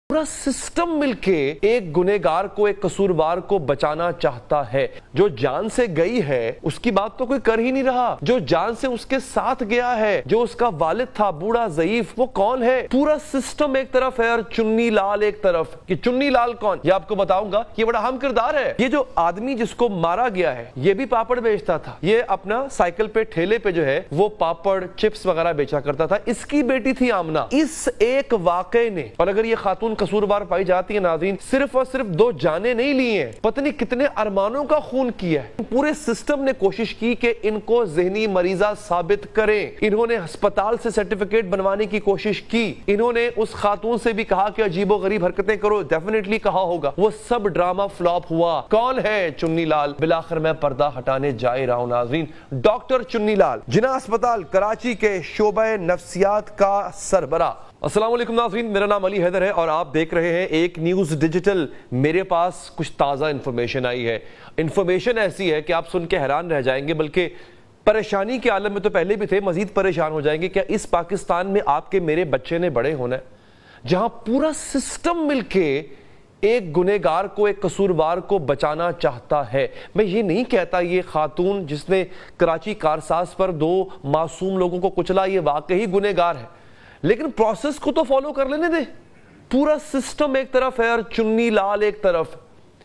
पूरा सिस्टम मिलके एक गुनहगार को, एक कसूरवार को बचाना चाहता है। जो जान से गई है उसकी बात तो कोई कर ही नहीं रहा। जो जान से उसके साथ गया है, जो उसका वालिद था बूढ़ा ज़ईफ, वो कौन है? पूरा सिस्टम एक तरफ है और चुन्नी लाल एक तरफ। कि चुन्नी लाल कौन, ये आपको बताऊंगा। ये बड़ा अहम किरदार है। ये जो आदमी जिसको मारा गया है, ये भी पापड़ बेचता था। ये अपना साइकिल पे, ठेले पे जो है वो पापड़, चिप्स वगैरह बेचा करता था। इसकी बेटी थी आमना। इस एक वाकये ने, और अगर ये खातून कसूरवार पाई जाती है नाज़रीन, सिर्फ और सिर्फ 2 जाने नहीं ली हैं, पता नहीं कितने अरमानों का खून किया है। पूरे सिस्टम ने कोशिश की कि इनको ज़हनी मरीजा साबित करें। इन्होंने अस्पताल से सर्टिफिकेट बनवाने की कोशिश की। इन्होंने उस खातून से भी कहा कि अजीबो गरीब हरकतें करो, डेफिनेटली कहा होगा। वो सब ड्रामा फ्लॉप हुआ। कौन है चुन्नी लाल? बिलाखिर मैं पर्दा हटाने जा रहा हूं नाज़रीन। डॉक्टर चुन्नी लाल, जिन्ना अस्पताल कराची के शोबे नफ्सियात का सरबरा। अस्सलाम वालेकुम नाज़रीन, मेरा नाम अली हैदर है और आप देख रहे हैं एक न्यूज़ डिजिटल। मेरे पास कुछ ताज़ा इन्फॉर्मेशन आई है। इन्फॉर्मेशन ऐसी है कि आप सुन के हैरान रह जाएंगे, बल्कि परेशानी के आलम में तो पहले भी थे, मजीद परेशान हो जाएंगे। क्या इस पाकिस्तान में आपके मेरे बच्चे ने बड़े होना है जहां पूरा सिस्टम मिलके एक गुनहगार को, एक कसूरवार को बचाना चाहता है? मैं ये नहीं कहता ये खातून जिसने कराची कारसाज पर 2 मासूम लोगों को कुचला ये वाकई गुनहगार है, लेकिन प्रोसेस को तो फॉलो कर लेने दे। पूरा सिस्टम एक तरफ है और चुन्नी लाल एक तरफ।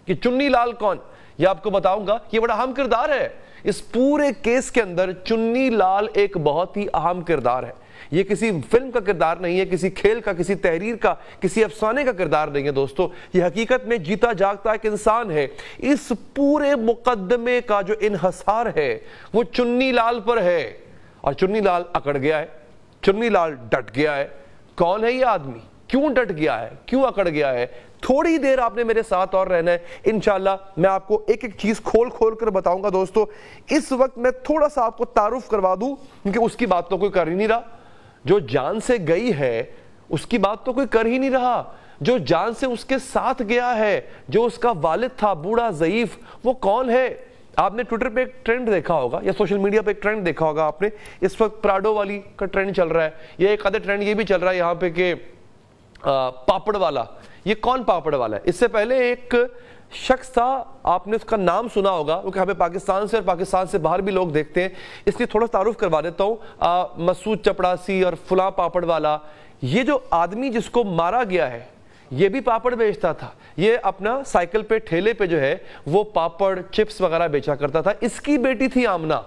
कि चुन्नी लाल कौन, ये आपको बताऊंगा। ये बड़ा अहम किरदार है इस पूरे केस के अंदर। चुन्नी लाल एक बहुत ही अहम किरदार है। ये किसी फिल्म का किरदार नहीं है, किसी खेल का, किसी तहरीर का, किसी अफसाने का किरदार नहीं है दोस्तों। ये हकीकत में जीता जागता एक इंसान है। इस पूरे मुकद्दमे का जो इन्हसार है वो चुन्नी लाल पर है और चुन्नी लाल अकड़ गया है। चुन्नी लाल डट गया है। कौन है ये आदमी, क्यों डट गया है, क्यों अकड़ गया है? थोड़ी देर आपने मेरे साथ और रहना है। इंशाल्लाह मैं आपको एक एक चीज खोल खोल कर बताऊंगा दोस्तों। इस वक्त मैं थोड़ा सा आपको तारुफ करवा दूं, क्योंकि उसकी बात तो कोई कर ही नहीं रहा। जो जान से गई है उसकी बात तो कोई कर ही नहीं रहा। जो जान से उसके साथ गया है, जो उसका वालिद था बूढ़ा ज़ईफ, वो कौन है? आपने ट्विटर पे एक ट्रेंड देखा होगा या सोशल मीडिया पे एक ट्रेंड देखा होगा आपने। इस वक्त प्राडो वाली का ट्रेंड चल रहा है। ये एक आधे ट्रेंड ये भी चल रहा है यहाँ पे कि पापड़ वाला। ये कौन पापड़ वाला है? इससे पहले एक शख्स था, आपने उसका नाम सुना होगा, क्योंकि हमें पाकिस्तान से और पाकिस्तान से बाहर भी लोग देखते हैं, इसलिए थोड़ा तारुफ करवा देता हूँ। मसूद चपड़ासी और फुला पापड़ वाला। ये जो आदमी जिसको मारा गया है ये भी पापड़ बेचता था। ये अपना साइकिल पे, ठेले पे जो है वो पापड़, चिप्स वगैरह बेचा करता था। इसकी बेटी थी आमना,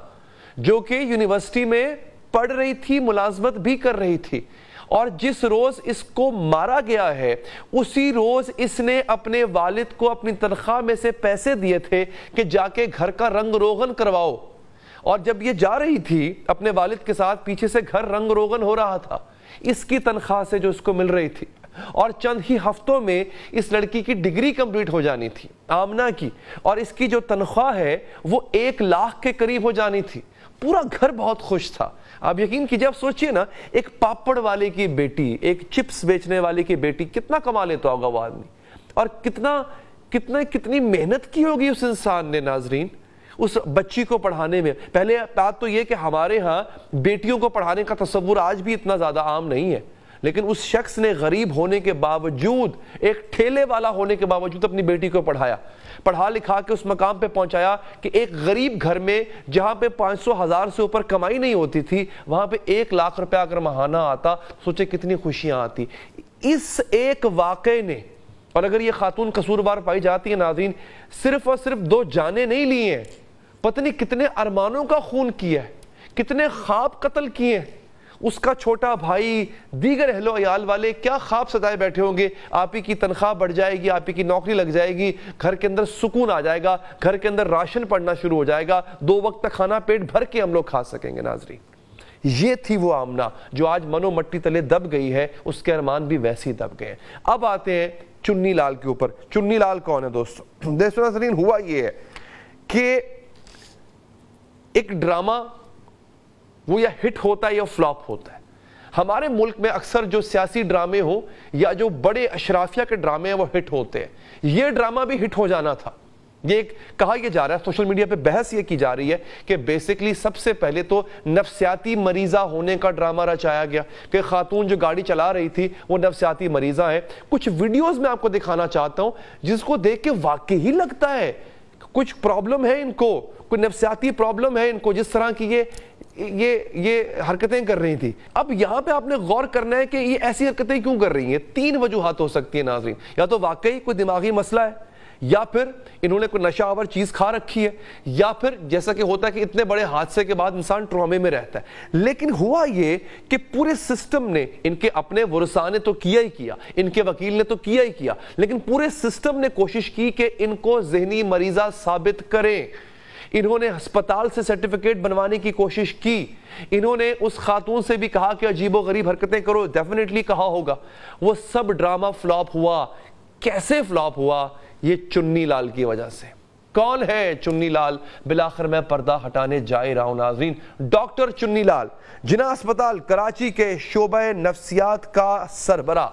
जो कि यूनिवर्सिटी में पढ़ रही थी, मुलाजमत भी कर रही थी। और जिस रोज इसको मारा गया है उसी रोज इसने अपने वालिद को अपनी तनख्वाह में से पैसे दिए थे कि जाके घर का रंग रोगन करवाओ। और जब ये जा रही थी अपने वालिद के साथ, पीछे से घर रंग रोगन हो रहा था इसकी तनख्वाह से जो इसको मिल रही थी। और चंद ही हफ्तों में इस लड़की की डिग्री कंप्लीट हो जानी थी, आमना की, और इसकी जो तनख्वाह है वो 1 लाख के करीब हो जानी थी। पूरा घर बहुत खुश था। आप यकीन कीजिए, आप सोचिए ना, एक पापड़ वाले की बेटी, एक चिप्स बेचने वाले की बेटी, कितना कमा लेता होगा वो आदमी, और कितनी मेहनत की होगी उस इंसान ने नाजरीन उस बच्ची को पढ़ाने में। पहले बात तो ये कि हमारे यहाँ बेटियों को पढ़ाने का तस्वुर आज भी इतना ज्यादा आम नहीं है, लेकिन उस शख्स ने गरीब होने के बावजूद, एक ठेले वाला होने के बावजूद अपनी बेटी को पढ़ाया, पढ़ा लिखा के उस मकाम पे पहुंचाया कि एक गरीब घर में जहां पे 500,000 से ऊपर कमाई नहीं होती थी, वहां पे 1 लाख रुपया अगर महाना आता, सोचे कितनी खुशियां आती। इस एक वाकये ने, और अगर ये खातून कसूरवार पाई जाती है नाज़रीन, सिर्फ और सिर्फ 2 जाने नहीं ली हैं, पता नहीं कितने अरमानों का खून किया है, कितने ख्वाब कत्ल किए हैं। उसका छोटा भाई, दीगर अहलो अयाल वाले क्या ख्वाब सजाए बैठे होंगे, आप ही की तनख्वाह बढ़ जाएगी, आप ही की नौकरी लग जाएगी, घर के अंदर सुकून आ जाएगा, घर के अंदर राशन पड़ना शुरू हो जाएगा, 2 वक्त का खाना पेट भर के हम लोग खा सकेंगे नाजरीन। ये थी वो आमना जो आज मनो मट्टी तले दब गई है, उसके अरमान भी वैसे ही दब गए हैं। अब आते हैं चुन्नी लाल के ऊपर। चुन्नी लाल कौन है दोस्तों? नाजरीन, हुआ ये है कि एक ड्रामा वो या हिट होता है या फ्लॉप होता है। हमारे मुल्क में अक्सर जो सियासी ड्रामे हो या जो बड़े अशराफिया के ड्रामे हैं वो हिट होते हैं। ये ड्रामा भी हिट हो जाना था, یہ کہا یہ جا رہا ہے، سوشل میڈیا پہ بحث یہ کی جا رہی ہے کہ بیسیکلی سب سے پہلے تو نفسیاتی مریضہ ہونے کا ڈرامہ رچایا گیا کہ خاتون جو گاڑی چلا رہی تھی وہ نفسیاتی مریضہ ہے۔ کچھ ویڈیوز میں آپ کو دکھانا چاہتا ہوں جس کو دیکھ کے واقعی لگتا ہے کچھ پرابلم ہے ان کو، کوئی نفسیاتی پرابلم ہے ان کو، جس طرح کی یہ حرکتیں کر رہی تھی۔ اب یہاں پہ آپ نے غور کرنا ہے کہ یہ ایسی حرکتیں کیوں کر رہی ہیں۔ 3 وجوہات ہو سکتی ہیں ناظرین، یا تو واقعی کوئی دماغی مسئلہ ہے، یا پھر انہوں نے کوئی نشہ آور چیز کھا رکھی ہے، یا پھر جیسا کہ ہوتا ہے کہ اتنے بڑے حادثے کے بعد انسان ٹرامے میں رہتا ہے۔ لیکن ہوا یہ کہ پورے سسٹم نے، ان کے اپنے ورثاء نے تو کیا ہی کیا، ان کے وکیل نے تو کیا ہی کیا، لیکن پورے سسٹم نے کوشش کی کہ ان کو ذہنی مریضہ ثابت کریں۔ انہوں نے ہسپتال سے سرٹیفکیٹ بنوانے کی کوشش کی، انہوں نے اس خاتون سے بھی کہا کہ عجیب و غریب حرکتیں کرو، ڈیفینیٹلی کہا ہوگا۔ وہ سب ڈرامہ فلاپ ہوا۔ کیسے فلاپ ہوا؟ یہ چنی لال کی وجہ سے۔ کون ہے چنی لال؟ بالآخر میں پردہ ہٹانے جا رہا ہوں ناظرین۔ ڈاکٹر چنی لال، جناح اسپتال کراچی کے شعبہ نفسیات کا سربراہ،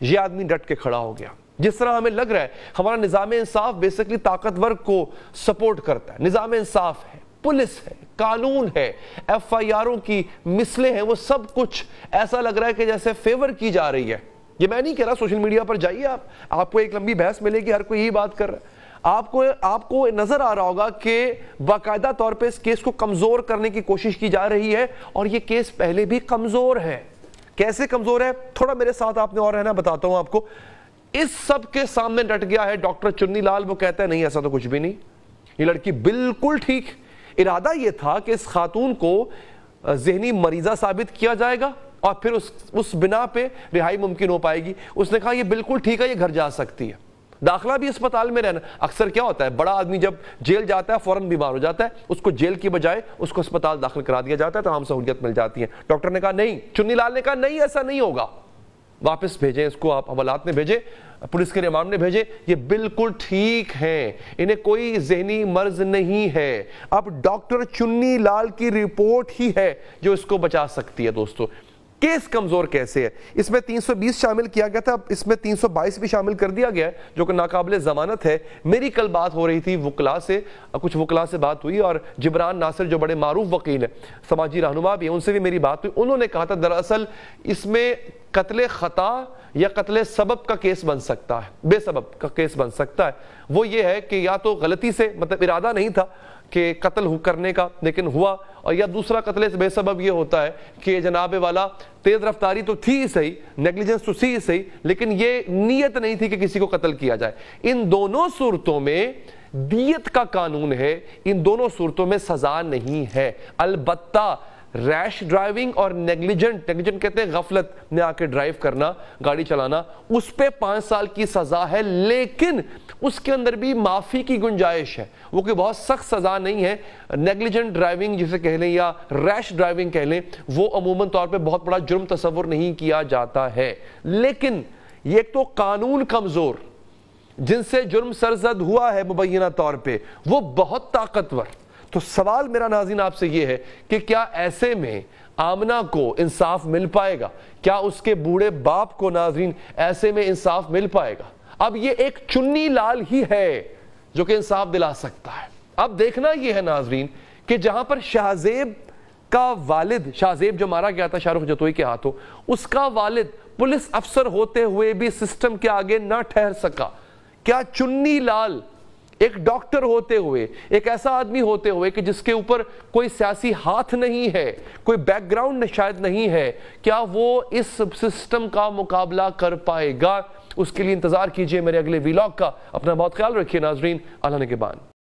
یہ آدمی ڈٹ کے کھڑا ہو گیا۔ جس طرح ہمیں لگ رہا ہے ہمارا نظام انصاف بیسیکلی طاقتور کو سپورٹ کرتا ہے، نظام انصاف ہے، پولیس ہے، قانون ہے، ایف آئی آروں کی مثلیں ہیں، وہ سب کچھ ایسا لگ رہا ہے کہ جیسے فیور کی جا رہی ہے۔ یہ میں نہیں کہہ رہا، سوشل میڈیا پر جائیے آپ کو ایک لمبی بحث ملے گی، ہر کوئی یہی بات کر رہا ہے۔ آپ کو نظر آ رہا ہوگا کہ باقاعدہ طور پہ اس کیس کو کمزور کرنے کی کوشش کی جا رہی ہے، اور یہ کیس پہلے بھی کمزور ہے۔ کیسے کمزور ہے؟ تھوڑا میرے ساتھ آپ نے اور رہنا، بتاتا ہوں آپ کو۔ اس سب کے سامنے ڈٹ گیا ہے ڈاکٹر چنی لال، وہ کہتا ہے نہیں ایسا تو کچھ بھی نہیں، یہ لڑکی بالکل ٹھیک۔ ارادہ یہ تھا کہ اس خاتون کو ذہنی مریضہ ثابت کیا جائے گا اور پھر اس بنا پہ رہائی ممکن ہو پائے گی۔ اس نے کہا یہ بالکل ٹھیک ہے، یہ گھر جا سکتی ہے، داخلہ بھی اسپتال میں رہنا۔ اکثر کیا ہوتا ہے، بڑا آدمی جب جیل جاتا ہے فوراً بیمار ہو جاتا ہے، اس کو جیل کی بجائے اس کو اسپتال داخل کرا دیا جاتا ہے، تمام سہولیت مل جاتی ہے۔ ڈاکٹر نے کہا نہیں، چنی لال نے کہا نہیں ایسا نہیں ہوگا، واپس بھیجیں اس کو، آپ حوالات میں بھیجیں، پولیس کے ریمانڈ میں بھیجیں، یہ بالکل ٹھیک ہیں، انہیں کوئی ذہنی مرض نہیں ہے۔ اب ڈاکٹر چنی لال کی رپورٹ ہی ہے جو اس کو بچا سکتی ہے۔ دوستو کیس کمزور کیسے ہے؟ اس میں 320 شامل کیا گیا تھا، اب اس میں 322 بھی شامل کر دیا گیا ہے جو کہ ناقابل ضمانت ہے۔ میری کل بات ہو رہی تھی وکلاء سے، کچھ وکلاء سے بات ہوئی، اور جبران ناصر جو بڑے معروف وکیل ہیں، سماجی رہنما بھی ہیں، ان سے بھی میری بات ہوئی۔ انہوں نے کہا تھا دراصل اس میں قتل خطا یا قتل سبب کا کیس بن سکتا ہے، بے سبب کا کیس بن سکتا ہے۔ وہ یہ ہے کہ یا تو غلطی سے، مطلب ارادہ نہیں تھا کہ قتل کرنے کا لیکن ہوا، اور یا دوسرا قتل بے سبب یہ ہوتا ہے کہ جناب والا تیز رفتاری تو تھی ہی صحیح، نیگلیجنس تو تھی ہی صحیح، لیکن یہ نیت نہیں تھی کہ کسی کو قتل کیا جائے۔ ان دونوں صورتوں میں دیت کا قانون ہے، ان دونوں صورتوں میں سزا نہیں ہے۔ البتہ ریش ڈرائیونگ اور نیگلیجنٹ کہتے ہیں غفلت میں آ کے ڈرائیو کرنا، گاڑی چلانا، اس پہ 5 سال کی سزا ہے، لیکن اس کے اندر بھی معافی کی گنجائش ہے، وہ کوئی بہت سخت سزا نہیں ہے۔ نیگلیجنٹ ڈرائیونگ جسے کہہ لیں یا ریش ڈرائیونگ کہہ لیں، وہ عموماً طور پہ بہت بڑا جرم تصور نہیں کیا جاتا ہے، لیکن یہ ایک تو قانون کمزور جن سے جرم سرزد ہوا ہے مبینہ طور پہ، وہ بہت طاقتور۔ تو سوال میرا ناظرین آپ سے یہ ہے کہ کیا ایسے میں آمنہ کو انصاف مل پائے گا؟ کیا اس کے بوڑھے باپ کو ناظرین ایسے میں انصاف مل پائے گا؟ اب یہ ایک چنی لال ہی ہے جو کہ انصاف دلا سکتا ہے۔ اب دیکھنا یہ ہے ناظرین کہ جہاں پر شاہزیب کا والد، شاہزیب جو مارا گیا تھا شاہ رخ جتوئی کے ہاتھوں، اس کا والد پولیس افسر ہوتے ہوئے بھی سسٹم کے آگے نہ ٹھہر سکا، کیا چنی لال ایک ڈاکٹر ہوتے ہوئے، ایک ایسا آدمی ہوتے ہوئے کہ جس کے اوپر کوئی سیاسی ہاتھ نہیں ہے، کوئی بیک گراؤنڈ شاید نہیں ہے، کیا وہ اس سسٹم کا مقابلہ کر پائے گا؟ اس کے لیے انتظار کیجئے میرے اگلے ویلاگ کا۔ اپنا بہت خیال رکھیے ناظرین، اللہ نگہبان۔